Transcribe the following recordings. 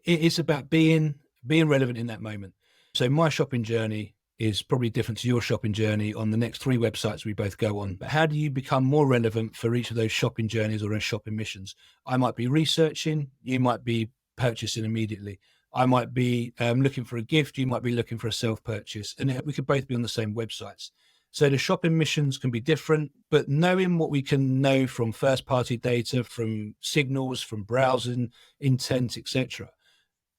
it's about being relevant in that moment. So my shopping journey is probably different to your shopping journey on the next 3 websites we both go on. But how do you become more relevant for each of those shopping journeys or those shopping missions? I might be researching, you might be purchasing immediately. I might be looking for a gift, you might be looking for a self-purchase, and we could both be on the same websites. So the shopping missions can be different, but knowing what we can know from first-party data, from signals, from browsing, intent, etc.,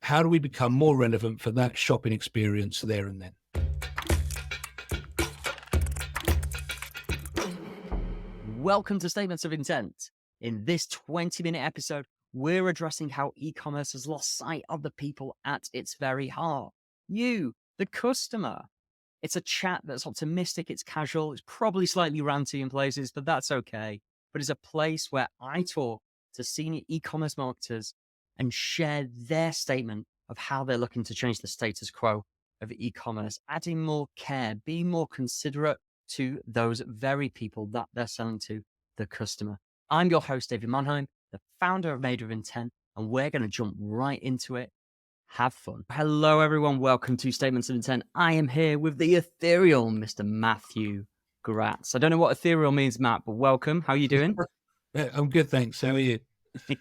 how do we become more relevant for that shopping experience there and then? Welcome to Statements of Intent. In this 20-minute episode, we're addressing how e-commerce has lost sight of the people at its very heart. You, the customer. It's a chat that's optimistic, it's casual, it's probably slightly ranty in places, but that's okay. But it's a place where I talk to senior e-commerce marketers and share their statement of how they're looking to change the status quo of e-commerce, adding more care, being more considerate to those very people that they're selling to, the customer. I'm your host, David Monheim, the founder of Made with Intent, and we're going to jump right into it. Have fun. Hello, everyone. Welcome to Statements of Intent. I am here with the ethereal Mr. Matthew Gratze. I don't know what ethereal means, Matt, but welcome. How are you doing? Yeah, I'm good, thanks. How are you?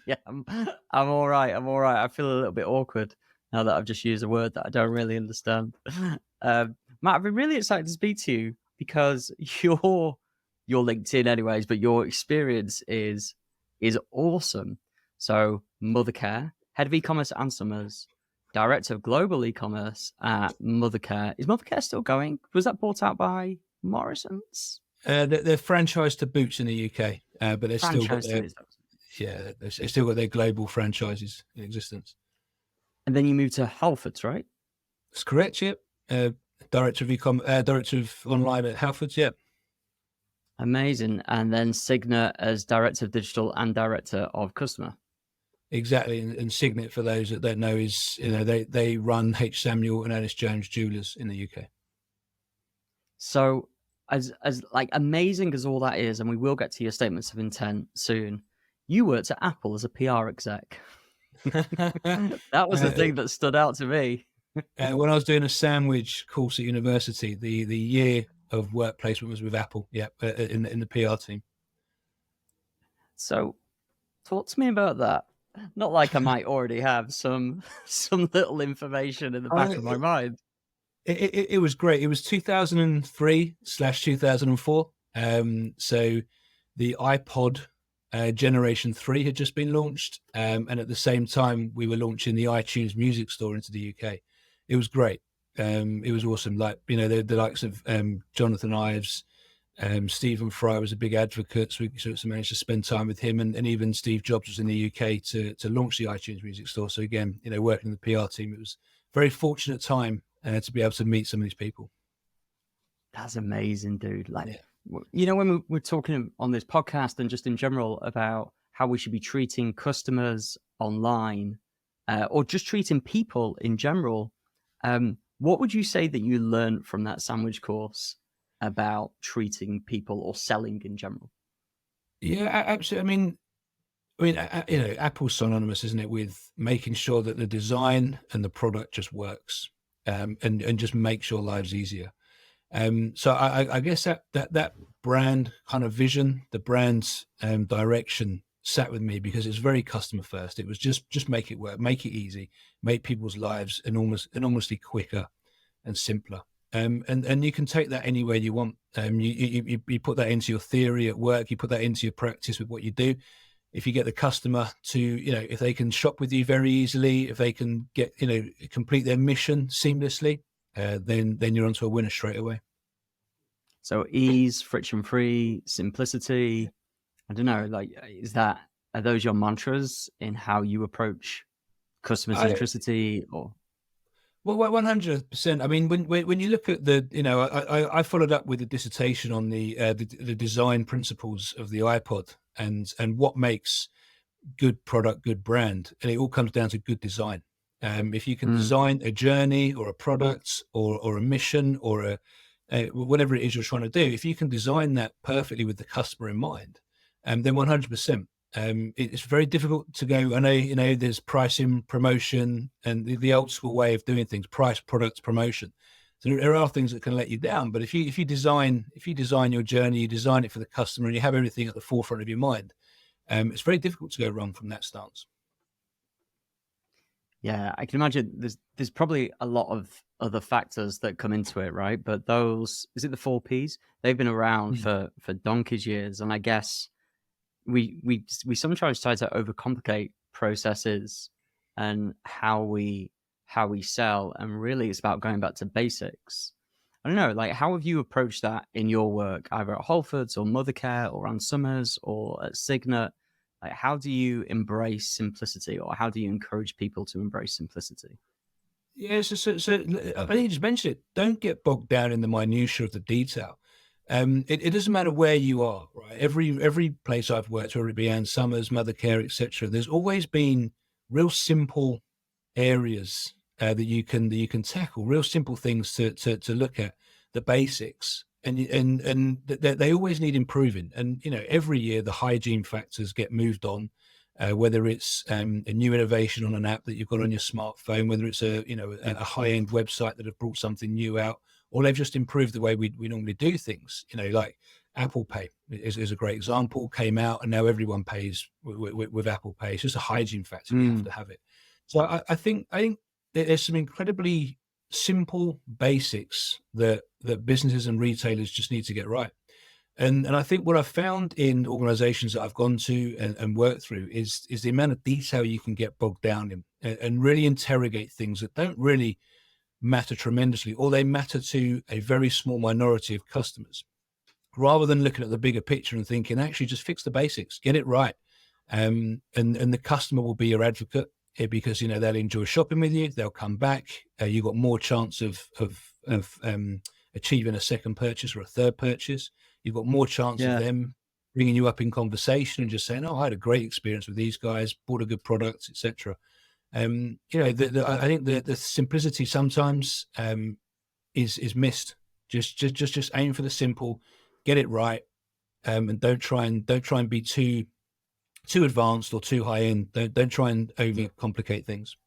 Yeah, I'm all right. I'm all right. I feel a little bit awkward now that I've just used a word that I don't really understand. Matt, I've been really excited to speak to you because your LinkedIn anyways, but your experience is awesome. So Mothercare, head of e-commerce and summers, director of global e-commerce at Mothercare. Is Mothercare still going? Was that bought out by Morrison's? They're franchised to Boots in the UK, but they've still got they've still got their global franchises in existence. And then you moved to Halfords, right? That's correct. Yep. Director of online at Halfords. Yep. Amazing. And then Signet as director of digital and director of customer. Exactly. And Signet, for those that don't know, is they run H. Samuel and Alice Jones Jewellers in the UK. So as like amazing as all that is, and we will get to your statements of intent soon, you worked at Apple as a PR exec. That was the thing that stood out to me. When I was doing a sandwich course at university, the year of work placement was with Apple. Yeah, in the PR team. So, talk to me about that. Not like I might already have some little information in the back of my mind. It was great. It was 2003/2004. So the iPod Generation 3 had just been launched, and at the same time we were launching the iTunes Music Store into the UK. It was great. It was awesome. Like, the likes of Jonathan Ives, Stephen Fry was a big advocate, so we sort of managed to spend time with him, and even Steve Jobs was in the UK to launch the iTunes Music Store. So again, working in the PR team, it was a very fortunate time to be able to meet some of these people. That's amazing, dude. Like, when we're talking on this podcast and just in general about how we should be treating customers online, or just treating people in general, what would you say that you learned from that sandwich course about treating people or selling in general? Yeah, absolutely. I mean, Apple's synonymous, isn't it, with making sure that the design and the product just works, and just makes your lives easier. So I guess that brand kind of vision, the brand's direction sat with me because it's very customer first. It was just make it work, make it easy, make people's lives enormously quicker and simpler. And you can take that anywhere you want. You put that into your theory at work, you put that into your practice with what you do. If you get the customer to, if they can shop with you very easily, if they can get, complete their mission seamlessly, then you're onto a winner straight away. So ease, friction-free, simplicity. I don't know, like, are those your mantras in how you approach customer centricity? Or? Well, 100%. I mean, when you look at I followed up with a dissertation on the design principles of the iPod and what makes good product, good brand, and it all comes down to good design. If you can design a journey or a product or a mission or whatever it is you're trying to do, if you can design that perfectly with the customer in mind, then 100%, It's very difficult to go. I know, there's pricing, promotion, and the old school way of doing things: price, products, promotion. So there are things that can let you down. But if you design your journey, you design it for the customer, and you have everything at the forefront of your mind, it's very difficult to go wrong from that stance. Yeah, I can imagine there's probably a lot of other factors that come into it, right? But those, is it the 4 Ps? They've been around Mm. for donkey's years, and I guess we sometimes try to overcomplicate processes and how we sell, and really it's about going back to basics. I don't know, like, how have you approached that in your work, either at Halfords or Mothercare or on Summers or at Signet? Like, how do you embrace simplicity, or how do you encourage people to embrace simplicity? Yeah, so I think you just mentioned it. Don't get bogged down in the minutiae of the detail. It doesn't matter where you are, right? Every place I've worked, whether it be Ann Summers, Mothercare, etc., there's always been real simple areas that you can tackle, real simple things to look at, the basics, and they always need improving. And every year the hygiene factors get moved on, whether it's a new innovation on an app that you've got on your smartphone, whether it's a high end website that have brought something new out, or they've just improved the way we normally do things. Like Apple Pay is a great example. Came out and now everyone pays with Apple Pay. It's just a hygiene factor. You have Mm. to have it. So I think there's some incredibly simple basics that businesses and retailers just need to get right. And I think what I've found in organizations that I've gone to and worked through is the amount of detail you can get bogged down in, and really interrogate things that don't really matter tremendously, or they matter to a very small minority of customers, rather than looking at the bigger picture and thinking, actually, just fix the basics, get it right. And the customer will be your advocate, because they'll enjoy shopping with you, they'll come back, you've got more chance of achieving a second purchase or a third purchase. You've got more chance of Yeah. them bringing you up in conversation and just saying, "Oh, I had a great experience with these guys, bought a good product," etc. I think the simplicity sometimes is missed. Just aim for the simple, get it right, and don't try and be too advanced or too high end. Don't try and overcomplicate things.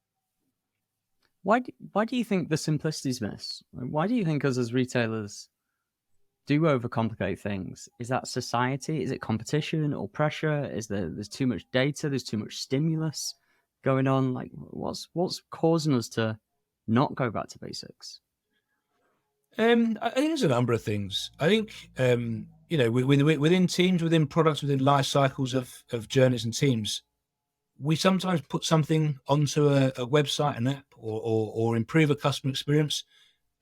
Why do you think the simplicity is missed? Why do you think us as retailers do overcomplicate things? Is that society? Is it competition or pressure? There's too much data? There's too much stimulus going on? Like, what's causing us to not go back to basics? I think there's a number of things. I think within teams, within products, within life cycles of journeys and teams, we sometimes put something onto a website, an app, or improve a customer experience,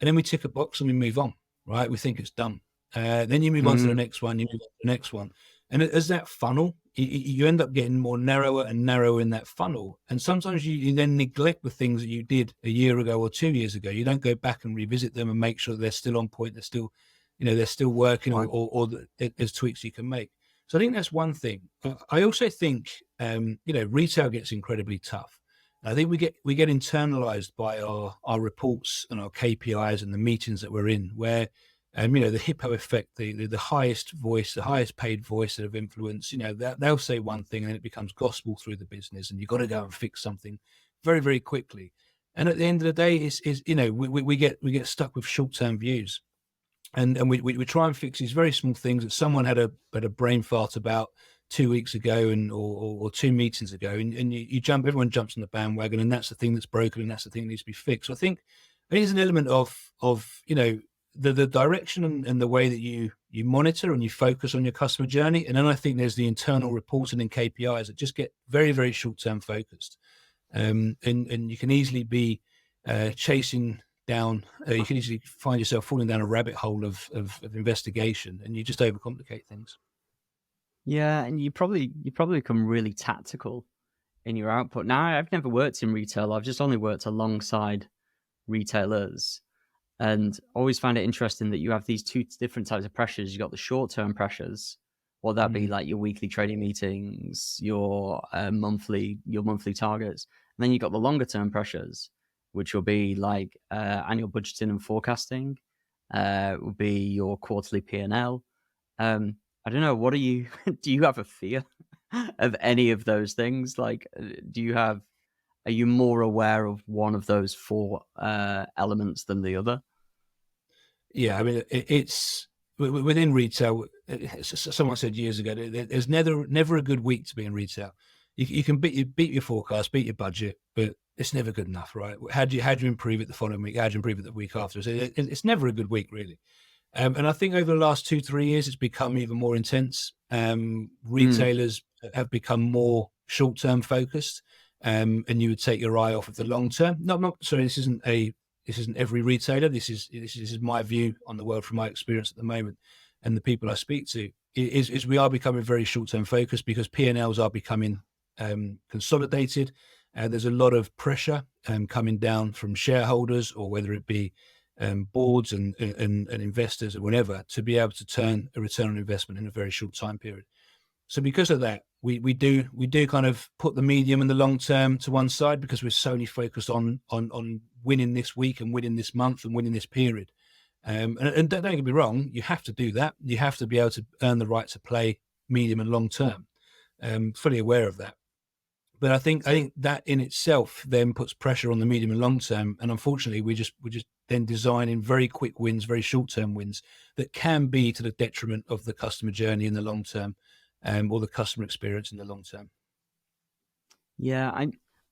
and then we tick a box and we move on. Right? We think it's done. Then you move on to the Mm. next one. You move on to the next one, and as that funnel, you end up getting more narrower and narrower in that funnel. And sometimes you then neglect the things that you did a year ago or 2 years ago. You don't go back and revisit them and make sure they're still on point. They're still working, or, Right. there's tweaks you can make. So I think that's one thing. I also think retail gets incredibly tough. I think we get internalized by our reports and our KPIs and the meetings that we're in, where the hippo effect, the highest voice, the highest paid voice that have influence, that they'll say one thing and then it becomes gospel through the business, and you've got to go and fix something very, very quickly. And at the end of the day, we get stuck with short term views, and we try and fix these very small things that someone had a brain fart about 2 weeks ago, or two meetings ago, and everyone jumps on the bandwagon, and that's the thing that's broken, and that's the thing that needs to be fixed. So I think there's an element of the direction and the way that you monitor and you focus on your customer journey, and then I think there's the internal reporting and KPIs that just get very, very short term focused, and you can easily be chasing down. You can easily find yourself falling down a rabbit hole of investigation, and you just overcomplicate things. Yeah, and you probably become really tactical in your output. Now, I've never worked in retail. I've just only worked alongside retailers, and always find it interesting that you have these two different types of pressures. You got the short-term pressures, what that be Mm. like your weekly trading meetings, your monthly targets, and then you got the longer-term pressures, which will be like annual budgeting and forecasting, will be your quarterly P&L. I don't know. What are you? Do you have a fear? of any of those things? Like, are you more aware of one of those four elements than the other? Yeah, I mean, it's within retail. Someone said years ago, there's never a good week to be in retail. You can beat your forecast, beat your budget, but it's never good enough, right? How do you improve it the following week? How do you improve it the week after? So it's never a good week, really. And I think over the last 2-3 years, it's become even more intense. Mm. Retailers have become more short-term focused, and you would take your eye off of the long term. Not sorry, this isn't every retailer. This is my view on the world from my experience at the moment, and the people I speak to is we are becoming very short-term focused because P&Ls are becoming consolidated. There's a lot of pressure coming down from shareholders, or whether it be boards and investors or whatever, to be able to turn a return on investment in a very short time period. So because of that, we do kind of put the medium and the long term to one side because we're solely focused on winning this week and winning this month and winning this period. And don't get me wrong, you have to do that. You have to be able to earn the right to play medium and long term. Fully aware of that. But I think that in itself then puts pressure on the medium and long term. And unfortunately, we just then designing very quick wins, very short term wins that can be to the detriment of the customer journey in the long term, or the customer experience in the long term. Yeah,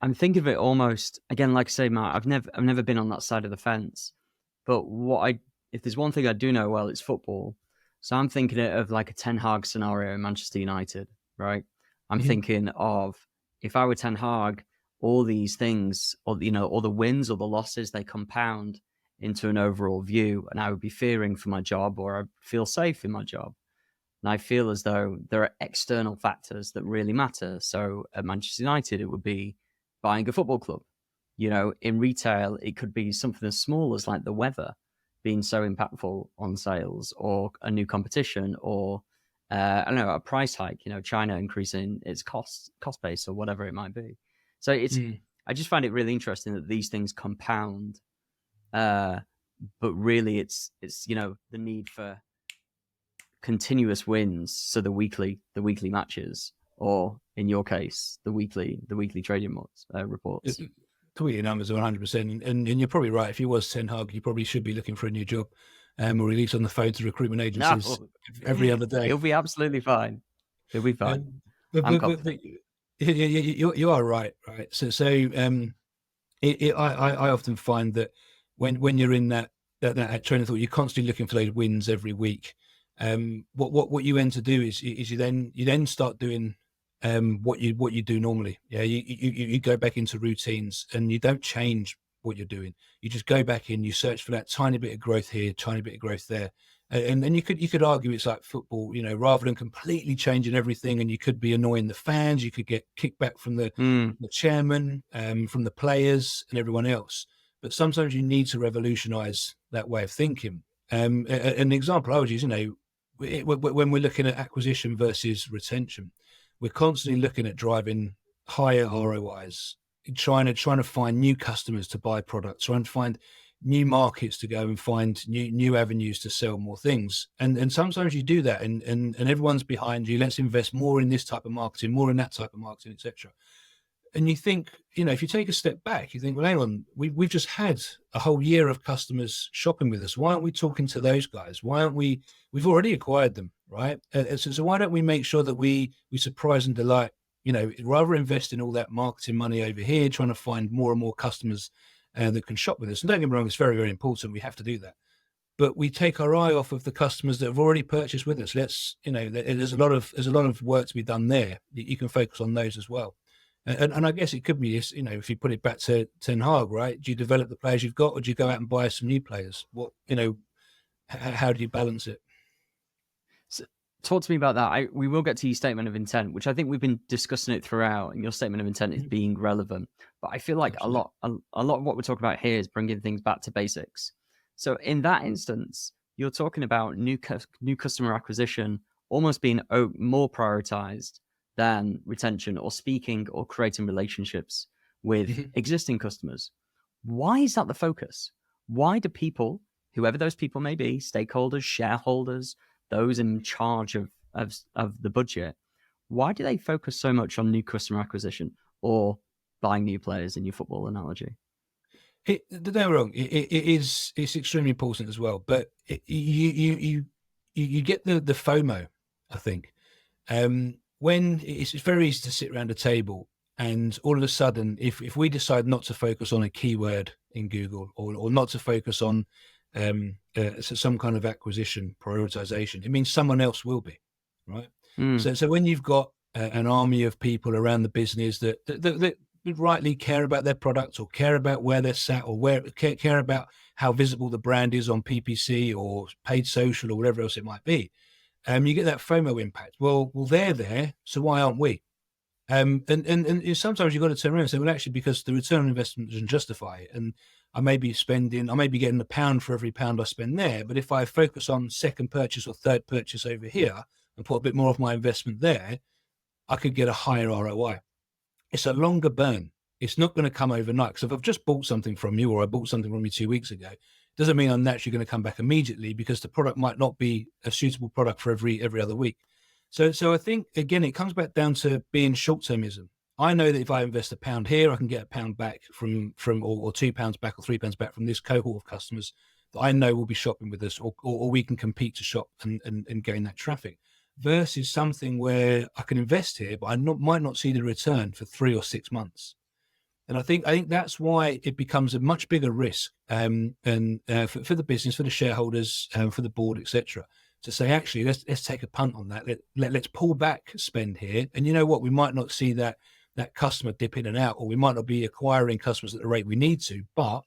I'm thinking of it almost again, like I say, Matt. I've never been on that side of the fence, but if there's one thing I do know well, it's football. So I'm thinking of like a Ten Hag scenario in Manchester United, right? I'm Mm-hmm. thinking of, if I were Ten Hag, all these things, or all the wins or the losses, they compound into an overall view, and I would be fearing for my job, or I feel safe in my job. And I feel as though there are external factors that really matter. So at Manchester United, it would be buying a football club. In retail, it could be something as small as like the weather being so impactful on sales, or a new competition, or I don't know, a price hike. China increasing its cost base, or whatever it might be. So I just find it really interesting that these things compound, but really it's the need for continuous wins. So the weekly matches, or in your case, the weekly trading reports. Tweet your numbers are 100%, and you're probably right. If you was Ten Hag, you probably should be looking for a new job, or at least on the phone to recruitment agencies No, every other day. he'll be absolutely fine. He'll be fine. But, I'm but, confident. you are right. I often find that when you're in that train of thought, you're constantly looking for those wins every week. What you end to do is you then start doing what you do normally. Yeah, you go back into routines, and you don't change what you're doing. You just go back in, you search for that tiny bit of growth here, tiny bit of growth there. And you could argue it's like football, rather than completely changing everything, and you could be annoying the fans, you could get kickback from the chairman, from the players and everyone else. But sometimes you need to revolutionize that way of thinking. An example I would use, when we're looking at acquisition versus retention, we're constantly looking at driving higher ROIs, trying to find new customers to buy products, trying to find new markets to go and find new avenues to sell more things. And sometimes you do that, and everyone's behind you. Let's invest more in this type of marketing, more in that type of marketing, etc. And you think, if you take a step back, you think, well, hang on, we've just had a whole year of customers shopping with us. Why aren't we talking to those guys? Why aren't we've already acquired them, right? So why don't we make sure that we surprise and delight, rather investing all that marketing money over here, trying to find more and more customers that can shop with us. And don't get me wrong, it's very, very important. We have to do that. But we take our eye off of the customers that have already purchased with us. There's a lot of work to be done there. You can focus on those as well. And I guess it could be, if you put it back to Ten Hag, right? Do you develop the players you've got, or do you go out and buy some new players? How do you balance it? So, talk to me about that. We will get to your statement of intent, which I think we've been discussing it throughout, and your statement of intent is being relevant. But I feel like Absolutely. a lot of what we're talking about here is bringing things back to basics. So in that instance, you're talking about new customer acquisition almost being more prioritized than retention, or speaking or creating relationships with existing customers. Why is that the focus? Why do people, whoever those people may be, stakeholders, shareholders, those in charge of the budget, why do they focus so much on new customer acquisition or buying new players in your football analogy? Don't get me wrong, it's extremely important as well. But you get the FOMO, I think. When it's very easy to sit around a table and all of a sudden, if we decide not to focus on a keyword in Google or not to focus on some kind of acquisition prioritization, it means someone else will be, right? Mm. So when you've got an army of people around the business that rightly care about their product or care about where they're sat or care about how visible the brand is on PPC or paid social or whatever else it might be, you get that FOMO impact. Well, they're there, so why aren't we? And sometimes you've got to turn around and say, well, actually, because the return on investment doesn't justify it, and I may be getting £1 for every pound I spend there. But if I focus on second purchase or third purchase over here and put a bit more of my investment there, I could get a higher ROI. It's a longer burn. It's not going to come overnight. Because if I've just bought something from you or I bought something from you 2 weeks ago, doesn't mean I'm naturally going to come back immediately because the product might not be a suitable product for every other week. So I think, again, it comes back down to being short-termism. I know that if I invest £1 here, I can get £1 back from or £2 back or £3 back from this cohort of customers that I know will be shopping with us, or we can compete to shop and gain that traffic. Versus something where I can invest here, but I might not see the return for 3 or 6 months. And I think that's why it becomes a much bigger risk, and for the business, for the shareholders, for the board, etc., to say, actually, let's take a punt on that. Let's pull back spend here. And you know what? We might not see that customer dip in and out, or we might not be acquiring customers at the rate we need to, but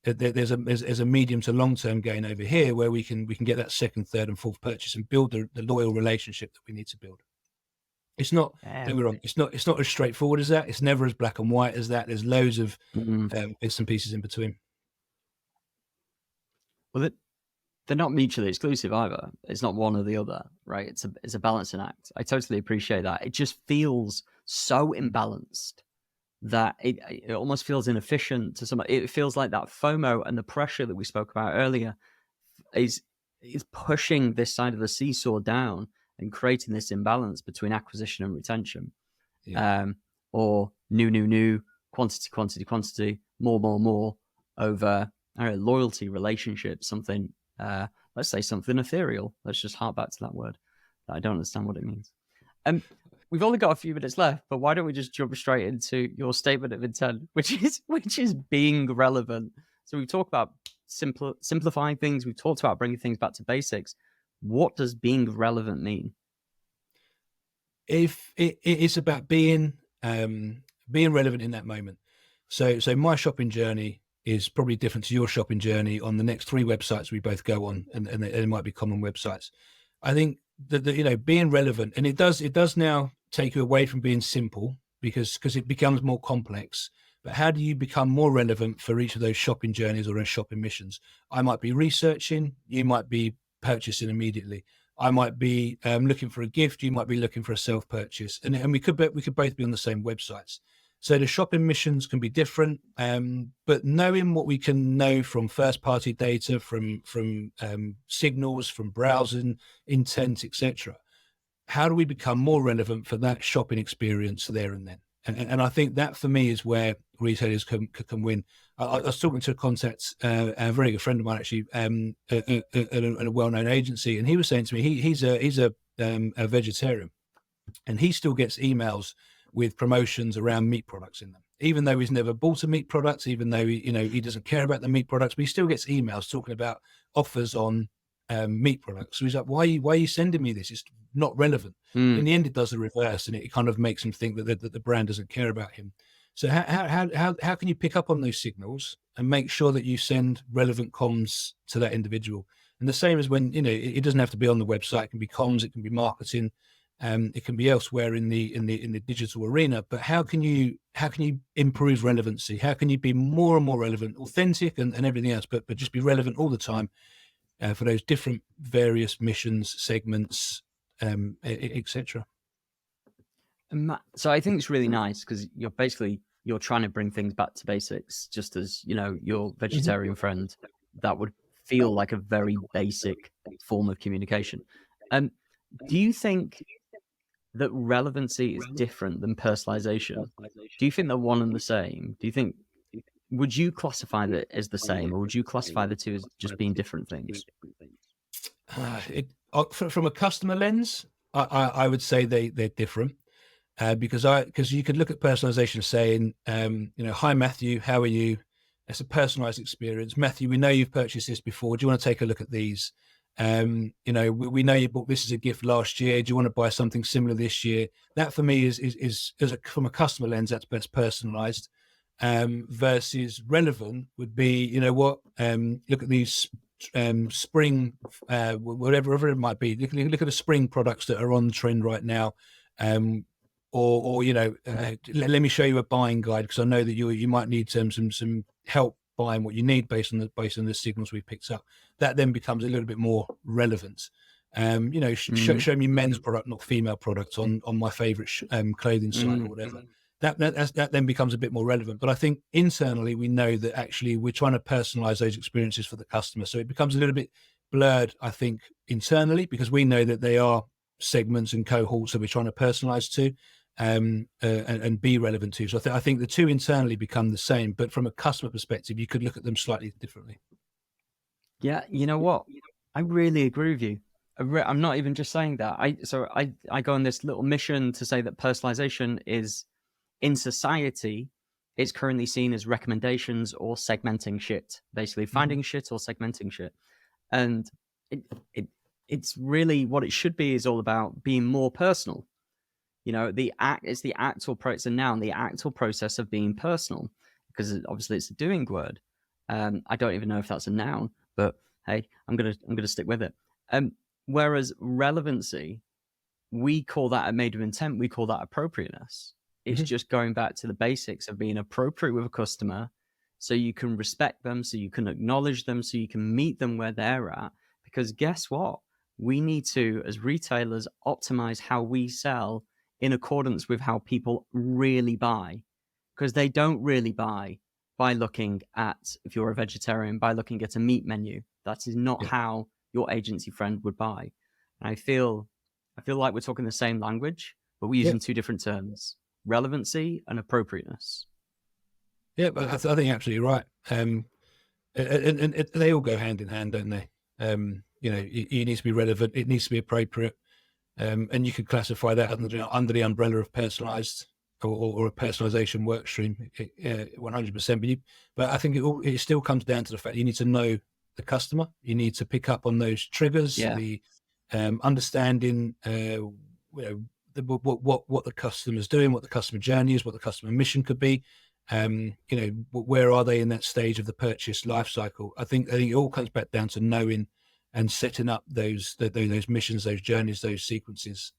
there's a medium to long term gain over here where we can get that second, third, and fourth purchase and build the loyal relationship that we need to build. It's not, don't get me wrong, it's not as straightforward as that. It's never as black and white as that. There's loads of bits and pieces in between. Well, they're not mutually exclusive either. It's not one or the other, right? It's a balancing act. I totally appreciate that. It just feels so imbalanced that it almost feels inefficient to some. It feels like that FOMO and the pressure that we spoke about earlier is pushing this side of the seesaw down and creating this imbalance between acquisition and retention. Yeah. Or new, quantity, more over loyalty, relationship, something, let's say something ethereal. Let's just hark back to that word. I don't understand what it means. We've only got a few minutes left, but why don't we just jump straight into your statement of intent, which is being relevant. So we talk about simplifying things. We've talked about bringing things back to basics. What does being relevant mean? If it's about being relevant in that moment. So my shopping journey is probably different to your shopping journey on the next 3 websites we both go on, and they might be common websites. I think that being relevant, and it does now take you away from being simple because it becomes more complex. But how do you become more relevant for each of those shopping journeys or those shopping missions? I might be researching, you might be purchasing immediately. I might be looking for a gift, you might be looking for a self-purchase, and we could both be on the same websites. So the shopping missions can be different, but knowing what we can know from first-party data, from signals, from browsing intent, etc., how do we become more relevant for that shopping experience there and then? And I think that for me is where retailers can win. I was talking to a very good friend of mine actually, at a well-known agency, and he was saying to me, he's a vegetarian, and he still gets emails with promotions around meat products in them, even though he's never bought a meat product, even though he doesn't care about the meat products, but he still gets emails talking about offers on meat products. So he's like, why are you sending me this? It's not relevant. In the end, it does the reverse, and it kind of makes him think that the brand doesn't care about him. So how can you pick up on those signals and make sure that you send relevant comms to that individual? And the same as when it doesn't have to be on the website. It can be comms, it can be marketing, it can be elsewhere in the digital arena. But how can you improve relevancy? How can you be more and more relevant, authentic, and everything else, but just be relevant all the time for those different various missions, segments, etc. So I think it's really nice because you're trying to bring things back to basics, just as your vegetarian friend. That would feel like a very basic form of communication. Do you think that relevancy is different than personalization. Do you think they're one and the same? Would you classify that as the same, or would you classify the two as just being different things? From a customer lens, I would say they're different. Because you could look at personalization saying, hi Matthew, how are you? It's a personalized experience. Matthew, we know you've purchased this before. Do you want to take a look at these? We know you bought this as a gift last year. Do you want to buy something similar this year? That for me is from a customer lens, that's best personalized. Versus relevant would be, look at these spring, whatever it might be. Look at the spring products that are on trend right now. Let me show you a buying guide, because I know that you might need some help buying what you need based on the signals we picked up. That then becomes a little bit more relevant. Show me men's product, not female products on my favorite clothing site or whatever. That then becomes a bit more relevant. But I think internally we know that actually we're trying to personalize those experiences for the customer, so it becomes a little bit blurred, I think, internally, because we know that they are segments and cohorts that we're trying to personalize to and be relevant to. So I think the two internally become the same, but from a customer perspective, you could look at them slightly differently. Yeah, you know what? I really agree with you. I'm not even just saying that. I go on this little mission to say that personalization is, in society, it's currently seen as recommendations or segmenting shit, basically finding shit or segmenting shit. And it's really what it should be, is all about being more personal. It's the it's a noun, the actual process of being personal, because obviously it's a doing word. I don't even know if that's a noun, but hey, I'm gonna stick with it. Whereas relevancy, we call that a made of intent. We call that appropriateness. It's just going back to the basics of being appropriate with a customer, so you can respect them, so you can acknowledge them, so you can meet them where they're at. Because guess what? We need to, as retailers, optimize how we sell in accordance with how people really buy, because they don't really buy by looking at, if you're a vegetarian, by looking at a meat menu. That is not how your agency friend would buy. And I feel like we're talking the same language, but we're using two different terms: relevancy and appropriateness. Yeah, but I think you're absolutely right. And they all go hand in hand, don't they? You need to be relevant. It needs to be appropriate. And you could classify that under the umbrella of personalized or a personalization work stream, 100%. But I think it still comes down to the fact you need to know the customer. You need to pick up on those triggers, the understanding, what the customer's doing, what the customer journey is, what the customer mission could be. Where are they in that stage of the purchase life cycle? I think it all comes back down to knowing and setting up those missions, those journeys, those sequences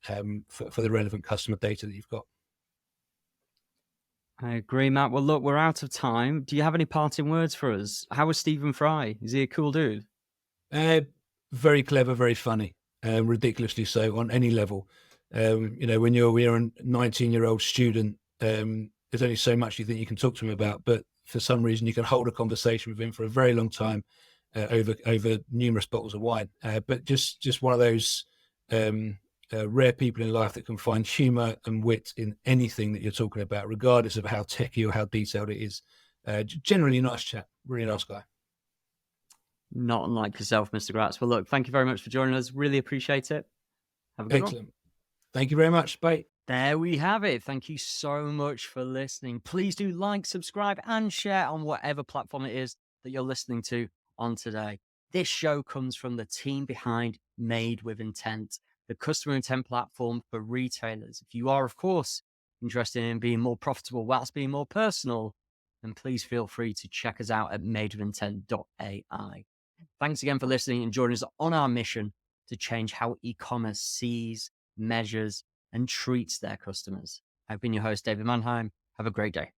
for the relevant customer data that you've got. I agree, Matt. Well, look, we're out of time. Do you have any parting words for us? How was Stephen Fry? Is he a cool dude? Very clever, very funny, ridiculously so on any level. When you're a 19-year-old student, there's only so much you think you can talk to him about, but for some reason you can hold a conversation with him for a very long time over numerous bottles of wine. But just one of those rare people in life that can find humor and wit in anything that you're talking about, regardless of how techy or how detailed it is. Generally a nice chap, really nice guy. Not unlike yourself, Mr. Gratze. Well, look, thank you very much for joining us. Really appreciate it. Have a good one. Thank you very much. Bye. There we have it. Thank you so much for listening. Please do like, subscribe, and share on whatever platform it is that you're listening to on today. This show comes from the team behind Made with Intent, the customer intent platform for retailers. If you are, of course, interested in being more profitable whilst being more personal, then please feel free to check us out at madewithintent.ai. Thanks again for listening and joining us on our mission to change how e-commerce sees, measures, and treats their customers. I've been your host, David Mannheim. Have a great day.